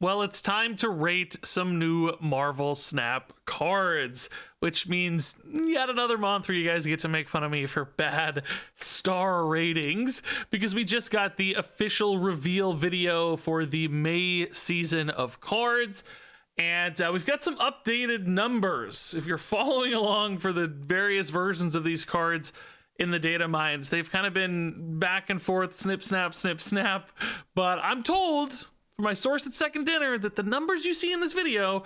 Well, it's time to rate some new Marvel Snap cards, which means yet another month where you guys get to make fun of me for bad star ratings, because we just got the official reveal video for the May season of cards. And we've got some updated numbers. If you're following along for the various versions of these cards in the data mines, they've kind of been back and forth, snip, snap, snip, snap. But I'm told from my source at Second Dinner that the numbers you see in this video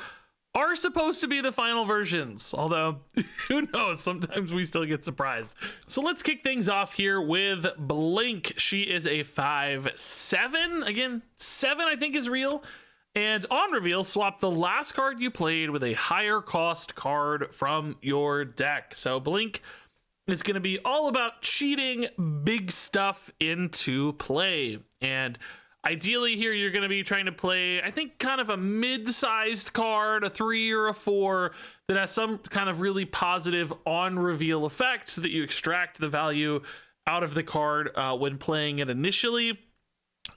are supposed to be the final versions. Although, who knows, sometimes we still get surprised. So let's kick things off here with Blink. She is a 5/7. Again, 7 I think is real. And on reveal, swap the last card you played with a higher cost card from your deck. So Blink is going to be all about cheating big stuff into play. And ideally here, you're going to be trying to play, I think, kind of a mid-sized card, a 3 or a 4, that has some kind of really positive on-reveal effect so that you extract the value out of the card when playing it initially.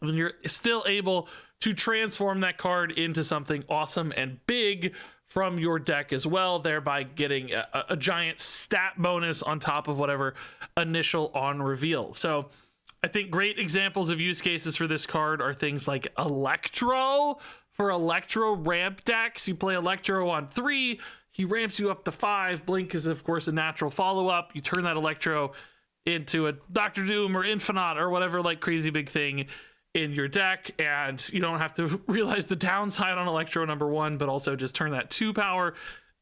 And you're still able to transform that card into something awesome and big from your deck as well, thereby getting a giant stat bonus on top of whatever initial on reveal. So I think great examples of use cases for this card are things like Electro. For Electro ramp decks, you play Electro on 3, he ramps you up to 5. Blink is, of course, a natural follow-up. You turn that Electro into a Doctor Doom or Infinite or whatever like crazy big thing in your deck, and you don't have to realize the downside on Electro number 1, but also just turn that 2 power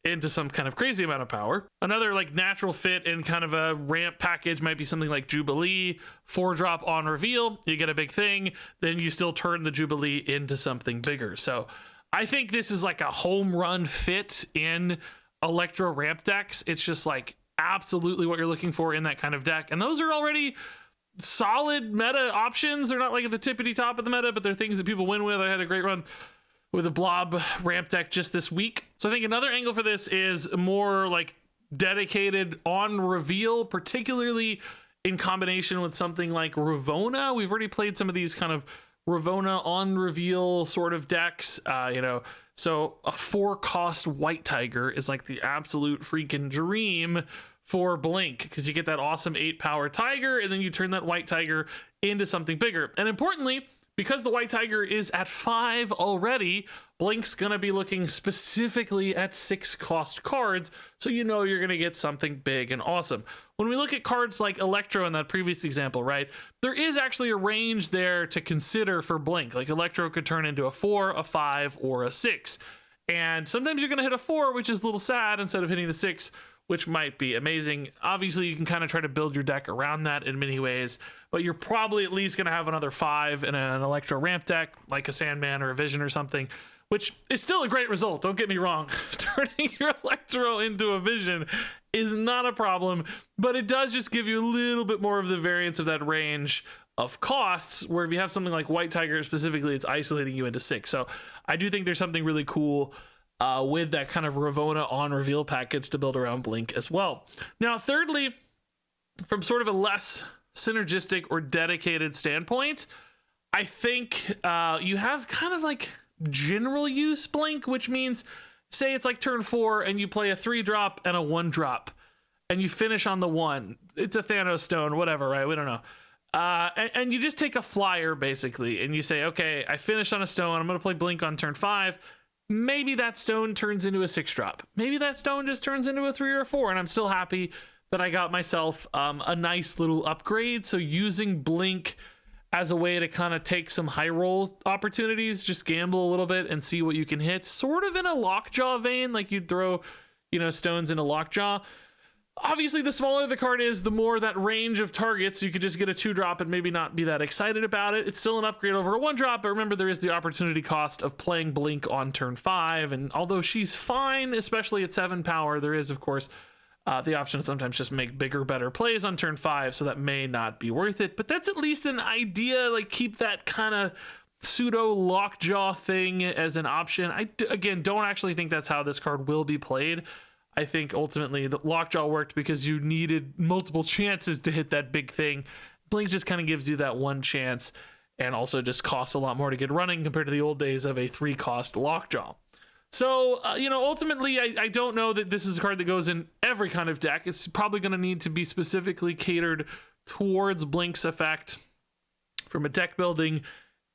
into some kind of crazy amount of power. Another like natural fit in kind of a ramp package might be something like Jubilee. 4-drop on reveal, you get a big thing, then you still turn the Jubilee into something bigger. So I think this is like a home run fit in Electro ramp decks. It's just like absolutely what you're looking for in that kind of deck, and those are already solid meta options. They're not like at the tippity top of the meta, but they're things that people win with. I had a great run with a blob ramp deck just this week. So I think another angle for this is more like dedicated on reveal, particularly in combination with something like Ravona. We've already played some of these kind of Ravona on reveal sort of decks, so a 4-cost White Tiger is like the absolute freaking dream for Blink, because you get that awesome 8-power Tiger, and then you turn that White Tiger into something bigger. And importantly, because the White Tiger is at 5 already, Blink's gonna be looking specifically at 6-cost cards, so you know you're gonna get something big and awesome. When we look at cards like Electro in that previous example, right, there is actually a range there to consider for Blink. Like Electro could turn into a 4, a 5, or a 6. And sometimes you're gonna hit a 4, which is a little sad, instead of hitting the 6, which might be amazing. Obviously, you can kind of try to build your deck around that in many ways, but you're probably at least going to have another 5 in an Electro ramp deck, like a Sandman or a Vision or something, which is still a great result. Don't get me wrong. Turning your Electro into a Vision is not a problem, but it does just give you a little bit more of the variance of that range of costs, where if you have something like White Tiger specifically, it's isolating you into 6. So I do think there's something really cool with that kind of Ravona on reveal package to build around Blink as well. Now, thirdly, from sort of a less synergistic or dedicated standpoint, I think you have kind of like general use Blink, which means, say it's like turn 4 and you play a 3-drop and a 1-drop, and you finish on the 1. It's a Thanos stone, whatever, right? We don't know. And you just take a flyer basically, and you say, okay, I finished on a stone. I'm going to play Blink on turn 5. Maybe that stone turns into a 6-drop. Maybe that stone just turns into a 3 or a 4, and I'm still happy that I got myself a nice little upgrade. So using Blink as a way to kind of take some high roll opportunities, just gamble a little bit and see what you can hit, sort of in a Lockjaw vein, like you'd throw, stones into Lockjaw. Obviously, the smaller the card is, the more that range of targets. You could just get a 2-drop and maybe not be that excited about it. It's still an upgrade over a 1-drop, but remember, there is the opportunity cost of playing Blink on turn 5. And although she's fine, especially at 7 power, there is, of course, the option to sometimes just make bigger, better plays on turn 5, so that may not be worth it. But that's at least an idea, like keep that kind of pseudo Lockjaw thing as an option. I, again, don't actually think that's how this card will be played. I think ultimately the Lockjaw worked because you needed multiple chances to hit that big thing. Blink just kind of gives you that one chance and also just costs a lot more to get running compared to the old days of a 3-cost Lockjaw. So, ultimately, I don't know that this is a card that goes in every kind of deck. It's probably going to need to be specifically catered towards Blink's effect from a deck building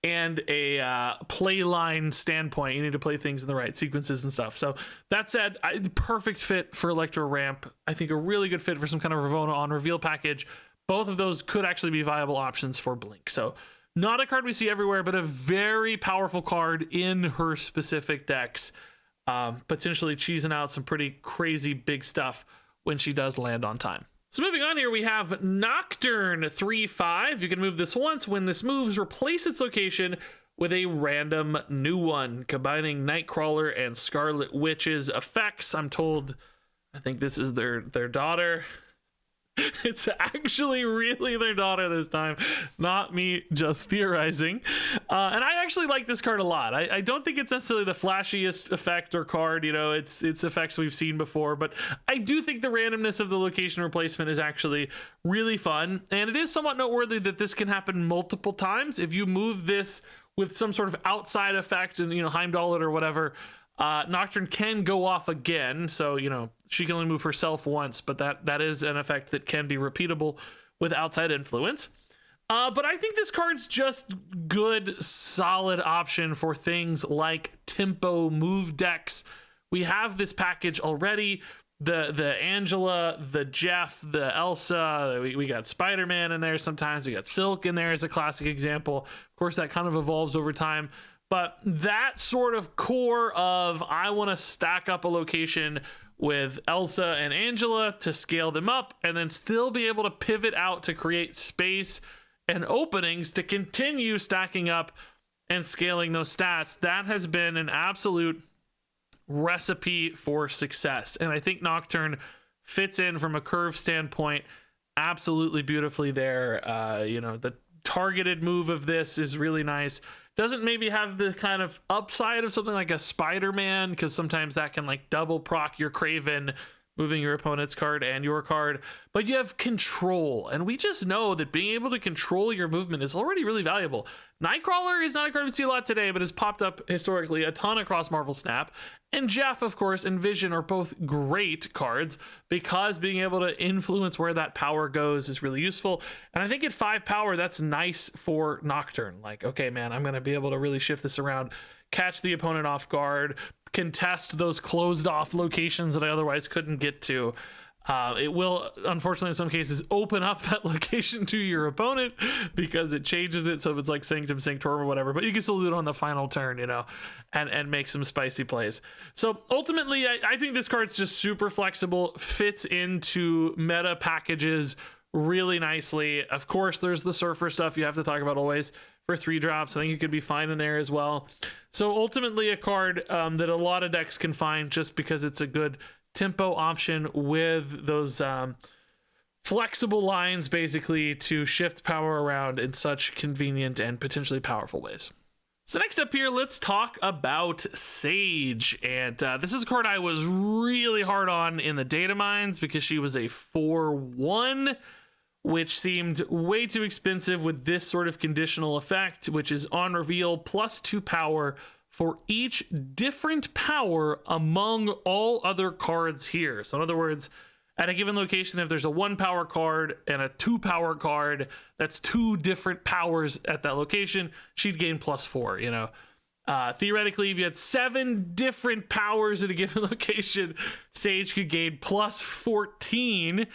and a play line standpoint. You need to play things in the right sequences and stuff. So that said, the perfect fit for Electro Ramp. I think a really good fit for some kind of Ravonna on reveal package. Both of those could actually be viable options for Blink. So not a card we see everywhere, but a very powerful card in her specific decks. Potentially cheesing out some pretty crazy big stuff when she does land on time. So moving on here, we have Nocturne 3/5. You can move this once. When this moves, replace its location with a random new one, combining Nightcrawler and Scarlet Witch's effects. I'm told, I think this is their daughter. It's actually really their daughter this time, not me just theorizing. And I actually like this card a lot. I don't think it's necessarily the flashiest effect or card, it's effects we've seen before, but I do think the randomness of the location replacement is actually really fun. And it is somewhat noteworthy that this can happen multiple times. If you move this with some sort of outside effect and, Heimdall it or whatever, Nocturne can go off again, so she can only move herself once, but that is an effect that can be repeatable with outside influence. But I think this card's just good, solid option for things like tempo move decks. We have this package already. The Angela, the Jeff, the Elsa, we got Spider-Man in there sometimes. We got Silk in there as a classic example. Of course, that kind of evolves over time. But that sort of core of I want to stack up a location with Elsa and Angela to scale them up and then still be able to pivot out to create space and openings to continue stacking up and scaling those stats, that has been an absolute recipe for success. And I think Nocturne fits in from a curve standpoint absolutely beautifully there. The targeted move of this is really nice. Doesn't maybe have the kind of upside of something like a Spider-Man, because sometimes that can double proc your Kraven, moving your opponent's card and your card, but you have control, and we just know that being able to control your movement is already really valuable. Nightcrawler is not a card we see a lot today, but has popped up historically a ton across Marvel Snap, and Jeff, of course, and Vision are both great cards because being able to influence where that power goes is really useful. And I think at 5 power, that's nice for Nocturne. Okay, man, I'm going to be able to really shift this around, catch the opponent off guard, contest those closed off locations that I otherwise couldn't get to. It will, unfortunately, in some cases, open up that location to your opponent because it changes it. So if it's like Sanctum Sanctorum or whatever, but you can still do it on the final turn, and make some spicy plays. So ultimately, I think this card's just super flexible, fits into meta packages really nicely. Of course, there's the Surfer stuff you have to talk about always for 3 drops. I think it could be fine in there as well. So ultimately, a card that a lot of decks can find just because it's a good tempo option with those flexible lines basically to shift power around in such convenient and potentially powerful ways. So next up here, let's talk about Sage. And this is a card I was really hard on in the data mines because she was a 4/1, which seemed way too expensive with this sort of conditional effect, which is on reveal +2 power for each different power among all other cards here. So in other words, at a given location, if there's a 1 power card and a 2 power card, that's 2 different powers at that location, she'd gain +4, Theoretically, if you had 7 different powers at a given location, Sage could gain +14.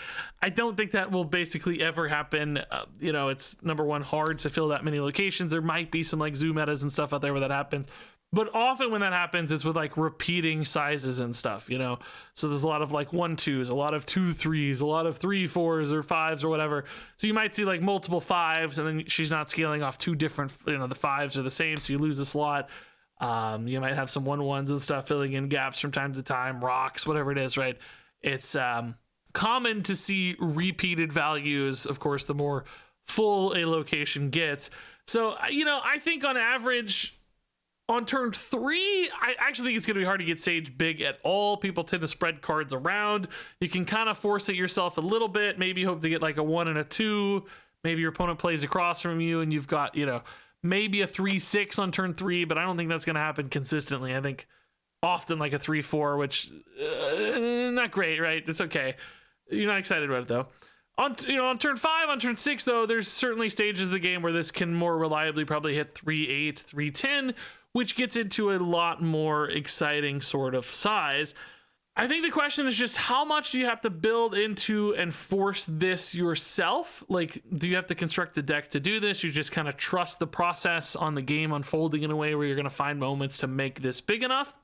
I don't think that will basically ever happen. It's number one, hard to fill that many locations. There might be some zoo metas and stuff out there where that happens. But often when that happens, it's with repeating sizes and stuff, So there's a lot of 1/2s, a lot of 2/3s, a lot of 3/4s or 5s or whatever. So you might see multiple 5s, and then she's not scaling off 2 different, the 5s are the same, so you lose a slot. You might have some 1/1s and stuff filling in gaps from time to time, rocks, whatever it is, right? It's common to see repeated values, of course, the more full a location gets. So, I think on average, on turn 3, I actually think it's going to be hard to get Sage big at all. People tend to spread cards around. You can kind of force it yourself a little bit. Maybe hope to get a 1 and a 2. Maybe your opponent plays across from you and you've got, maybe a 3-6 on turn 3, but I don't think that's going to happen consistently. I think often like a 3-4, which not great, right? It's okay. You're not excited about it though. On turn 5, on turn 6 though, there's certainly stages of the game where this can more reliably probably hit 3-8, 3-10, which gets into a lot more exciting sort of size. I think the question is just how much do you have to build into and force this yourself? Like, do you have to construct the deck to do this? You just kind of trust the process on the game unfolding in a way where you're going to find moments to make this big enough?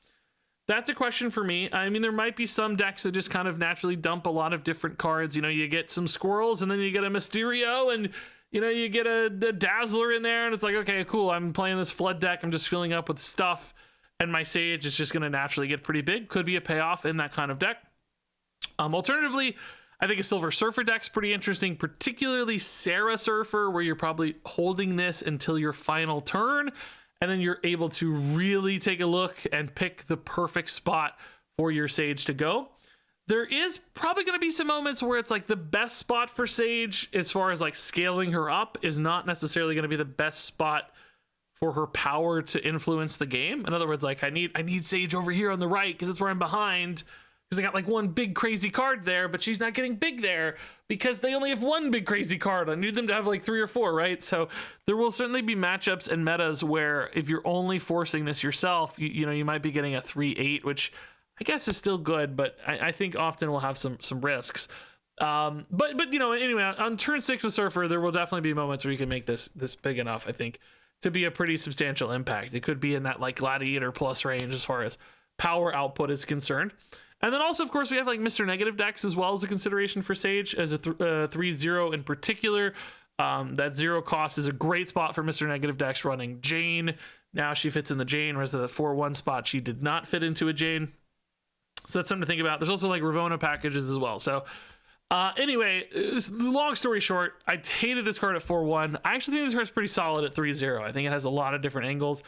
That's a question for me. I mean, there might be some decks that just kind of naturally dump a lot of different cards. You know, you get some squirrels and then you get a Mysterio and, you know, you get a Dazzler in there and it's like, okay, cool. I'm playing this flood deck. I'm just filling up with stuff and my Sage is just going to naturally get pretty big. Could be a payoff in that kind of deck. Alternatively, I think a Silver Surfer deck's pretty interesting, particularly Sarah Surfer, where you're probably holding this until your final turn. And then you're able to really take a look and pick the perfect spot for your Sage to go. There is probably going to be some moments where it's like the best spot for Sage as far as like scaling her up is not necessarily going to be the best spot for her power to influence the game. In other words, like I need Sage over here on the right because that's where I'm behind. Because I got like one big crazy card there, but she's not getting big there because they only have one big crazy card. I need them to have like 3 or 4, right? So there will certainly be matchups and metas where if you're only forcing this yourself, you know, you might be getting a 3-8, which I guess is still good, but I think often will have some risks. But you know, anyway, on turn 6 with Surfer, there will definitely be moments where you can make this big enough, I think, to be a pretty substantial impact. It could be in that like Gladiator plus range as far as power output is concerned. And then also, of course, we have like Mr. Negative decks as well as a consideration for Sage as a 3-0 in particular. That 0 cost is a great spot for Mr. Negative decks running Jane. Now she fits in the Jane, whereas the 4-1 spot, she did not fit into a Jane. So that's something to think about. There's also like Ravonna packages as well. So anyway, long story short, I hated this card at 4-1. I actually think this card's pretty solid at 3-0. I think it has a lot of different angles.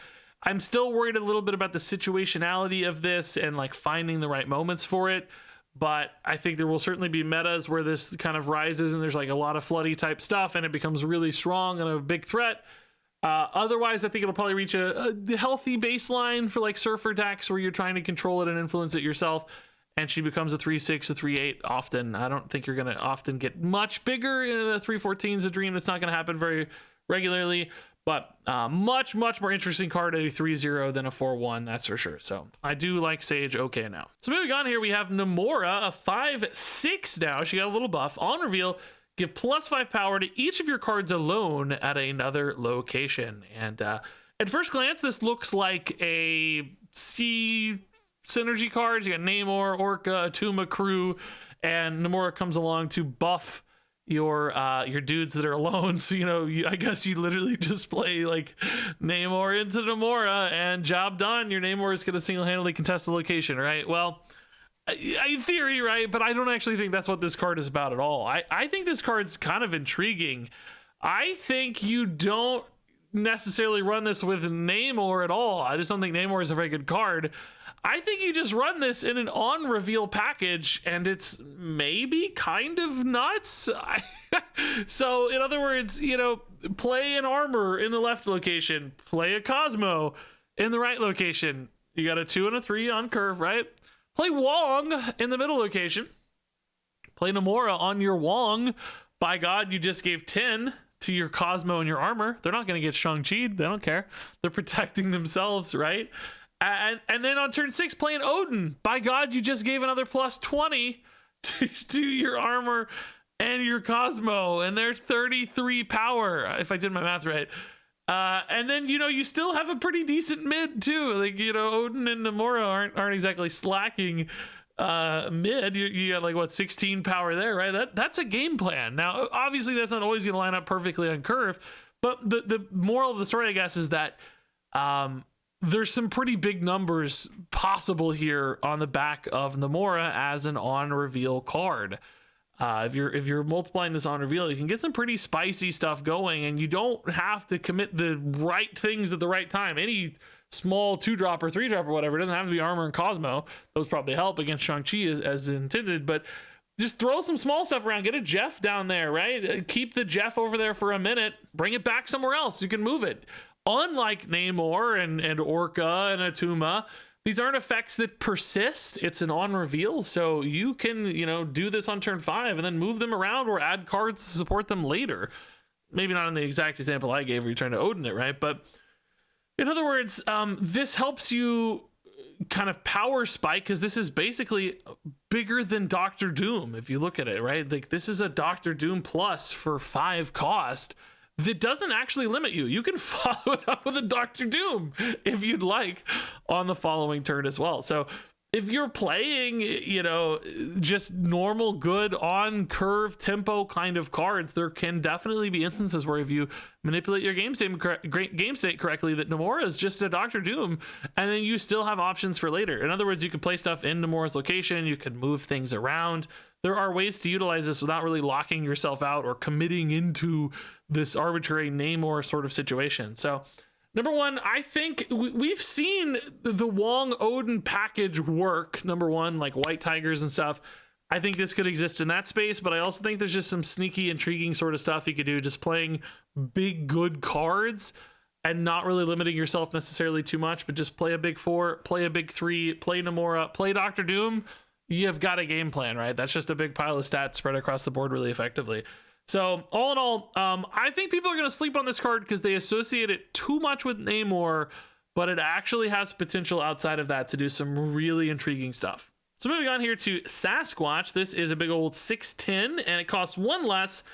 I'm still worried a little bit about the situationality of this and like finding the right moments for it. But I think there will certainly be metas where this kind of rises and there's like a lot of floody type stuff and it becomes really strong and a big threat. Otherwise, I think it'll probably reach a healthy baseline for like Surfer decks where you're trying to control it and influence it yourself. And she becomes a 3-6, a 3-8 often. I don't think you're going to often get much bigger. The 3-14 is a dream. It's not going to happen very regularly. But much more interesting card at a 3-0 than a 4-1, that's for sure. So I do like Sage okay now. So moving on here, we have Namora, a 5-6 now. She got a little buff. On reveal, give +5 power to each of your cards alone at another location. And at first glance, this looks like a sea synergy cards. You got Namor, Orca, Atuma crew, and Namora comes along to buff your dudes that are alone. So, you know, I guess you literally just play like Namor into Namora and job done. Your Namor is going to single-handedly contest the location, right? Well, in theory, right? But I don't actually think that's what this card is about at all. I think this card's kind of intriguing. I think you don't necessarily run this with Namor at all. I just don't think Namor is a very good card. I think you just run this in an on-reveal package, and it's maybe kind of nuts. So, in other words, you know, play an Armor in the left location, play a Cosmo in the right location. You got a 2 and a 3 on curve, right? Play Wong in the middle location. Play Namora on your Wong. By God, you just gave 10 to your Cosmo and your Armor. They're not going to get Shang-Chi'd. They don't care. They're protecting themselves, right? And then on turn 6, playing Odin. By God, you just gave another +20 to your Armor and your Cosmo, and they're 33 power, if I did my math right. And then, you know, you still have a pretty decent mid, too. Like, you know, Odin and Namora aren't exactly slacking mid. You got, like, what, 16 power there, right? That's a game plan. Now, obviously, that's not always going to line up perfectly on curve, but the moral of the story, I guess, is that there's some pretty big numbers possible here on the back of Namora as an on-reveal card. If you're multiplying this on reveal, you can get some pretty spicy stuff going, and you don't have to commit the right things at the right time. Any small 2-drop or 3-drop or whatever, it doesn't have to be Armor and Cosmo. Those probably help against Shang-Chi as intended, but just throw some small stuff around. Get a Jeff down there, right? Keep the Jeff over there for a minute. Bring it back somewhere else. You can move it. unlike Namor and Orca and Atuma, these aren't effects that persist. It's an on reveal, so you can, you know, do this on turn 5 and then move them around or add cards to support them later. Maybe not in the exact example I gave where you're trying to Odin it, right? But in other words, this helps you kind of power spike, because this is basically bigger than Doctor Doom if you look at it, right? Like, this is a Doctor Doom plus for 5 cost that doesn't actually limit you. You can follow it up with a Doctor Doom if you'd like on the following turn as well. So if you're playing, you know, just normal, good on curve tempo kind of cards, there can definitely be instances where if you manipulate your game state correctly, that Namora is just a Doctor Doom, and then you still have options for later. In other words, you can play stuff in Namora's location, you can move things around. There are ways to utilize this without really locking yourself out or committing into this arbitrary Namor sort of situation. So number one, I think we've seen the Wong Odin package work. Number one, like White Tigers and stuff. I think this could exist in that space, but I also think there's just some sneaky, intriguing sort of stuff you could do, just playing big, good cards and not really limiting yourself necessarily too much, but just play a big 4, play a big 3, play Namora, play Doctor Doom. You've got a game plan, right? That's just a big pile of stats spread across the board really effectively. So all in all, I think people are going to sleep on this card because they associate it too much with Namor, but it actually has potential outside of that to do some really intriguing stuff. So moving on here to Sasquatch. This is a big old 6/10, and it costs 1 less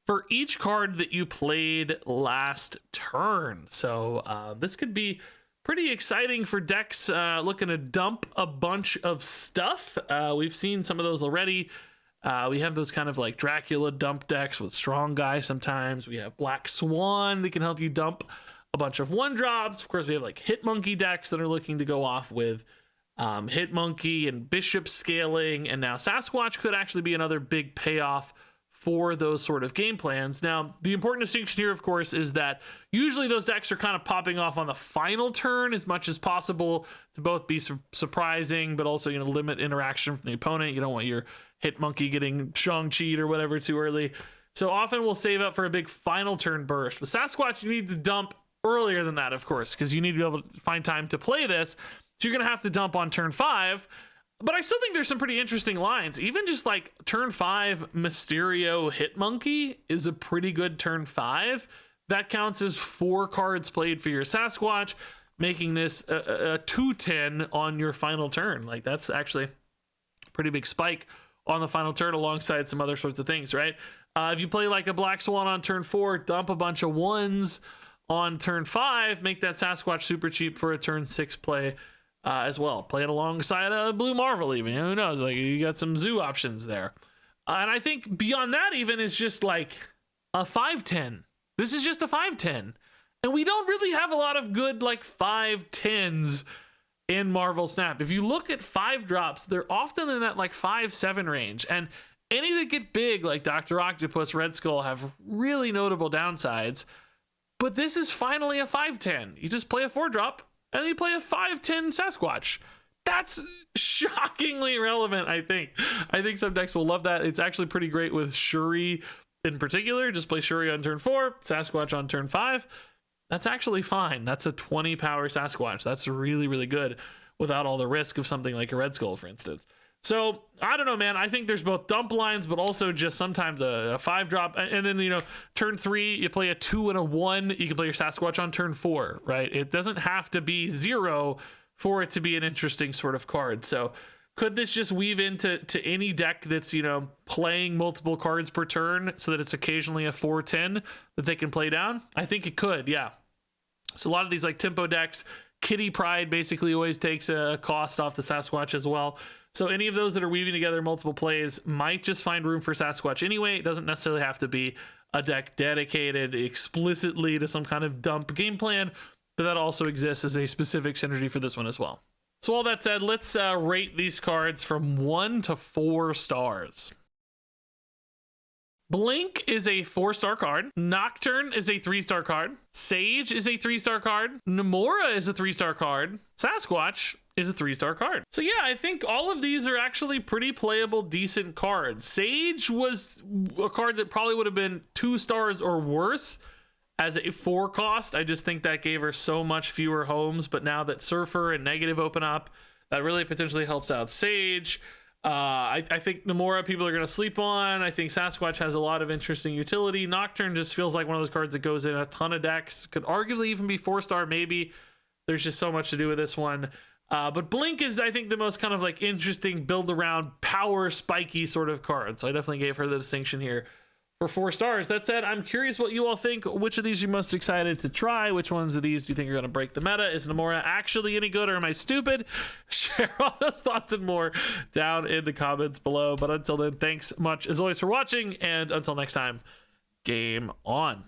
for each card that you played last turn. So this could be pretty exciting for decks looking to dump a bunch of stuff. We've seen some of those already. We have those kind of like Dracula dump decks with Strong Guy sometimes. We have Black Swan that can help you dump a bunch of 1-drops. Of course, we have like Hit Monkey decks that are looking to go off with Hit Monkey and Bishop scaling. And now Sasquatch could actually be another big payoff for those sort of game plans. Now, the important distinction here, of course, is that usually those decks are kind of popping off on the final turn as much as possible to both be surprising, but also, you know, limit interaction from the opponent. You don't want your Hit Monkey getting Shang-Chi'd or whatever too early. So often we'll save up for a big final turn burst. With Sasquatch, you need to dump earlier than that, of course, because you need to be able to find time to play this. So you're going to have to dump on turn 5. But I still think there's some pretty interesting lines. Even just like turn 5 Mysterio Hit Monkey is a pretty good turn 5. That counts as 4 cards played for your Sasquatch, making this a 2/10 on your final turn. Like, that's actually a pretty big spike on the final turn alongside some other sorts of things, right? If you play like a Black Swan on turn 4, dump a bunch of 1s on turn 5, make that Sasquatch super cheap for a turn 6 play as well. Play it alongside a Blue Marvel even. Who knows? Like, you got some zoo options there. And I think beyond that even is just like a 5/10. This is just a 5/10. And we don't really have a lot of good like 5/10s in Marvel Snap. If you look at 5-drops, they're often in that like 5-7 range. And any that get big, like Dr. Octopus, Red Skull, have really notable downsides. But this is finally a 5/10. You just play a 4-drop, and then you play a 5/10 Sasquatch. That's shockingly relevant, I think. I think some decks will love that. It's actually pretty great with Shuri in particular. Just play Shuri on turn 4, Sasquatch on turn 5. That's actually fine. That's a 20 power Sasquatch. That's really, really good without all the risk of something like a Red Skull, for instance. So, I don't know, man. I think there's both dump lines, but also just sometimes a 5-drop. And then, you know, turn 3, you play a 2 and a 1. You can play your Sasquatch on turn 4, right? It doesn't have to be 0 for it to be an interesting sort of card. So, could this just weave into any deck that's, you know, playing multiple cards per turn so that it's occasionally a 4/10 that they can play down? I think it could, yeah. So, a lot of these, like, tempo decks, Kitty Pride basically always takes a cost off the Sasquatch as well. So any of those that are weaving together multiple plays might just find room for Sasquatch anyway. It doesn't necessarily have to be a deck dedicated explicitly to some kind of dump game plan, but that also exists as a specific synergy for this one as well. So all that said, let's rate these cards from 1 to 4 stars. Blink is a 4-star card. Nocturne is a 3-star card. Sage is a 3-star card. Namora is a 3-star card. Sasquatch is a 3-star card. So yeah, I think all of these are actually pretty playable, decent cards. Sage was a card that probably would have been 2 stars or worse as a 4 cost. I just think that gave her so much fewer homes, but now that Surfer and Negative open up, that really potentially helps out Sage. I think Namora people are going to sleep on. I think Sasquatch has a lot of interesting utility. Nocturne just feels like one of those cards that goes in a ton of decks. Could arguably even be 4-star, maybe. There's just so much to do with this one. But Blink is, I think, the most kind of like interesting build around power spiky sort of card. So I definitely gave her the distinction here for 4 stars. That said, I'm curious what you all think. Which of these are you most excited to try? Which ones of these do you think are going to break the meta? Is Namora actually any good, or am I stupid? Share all those thoughts and more down in the comments below. But until then, thanks much as always for watching, and until next time, game on.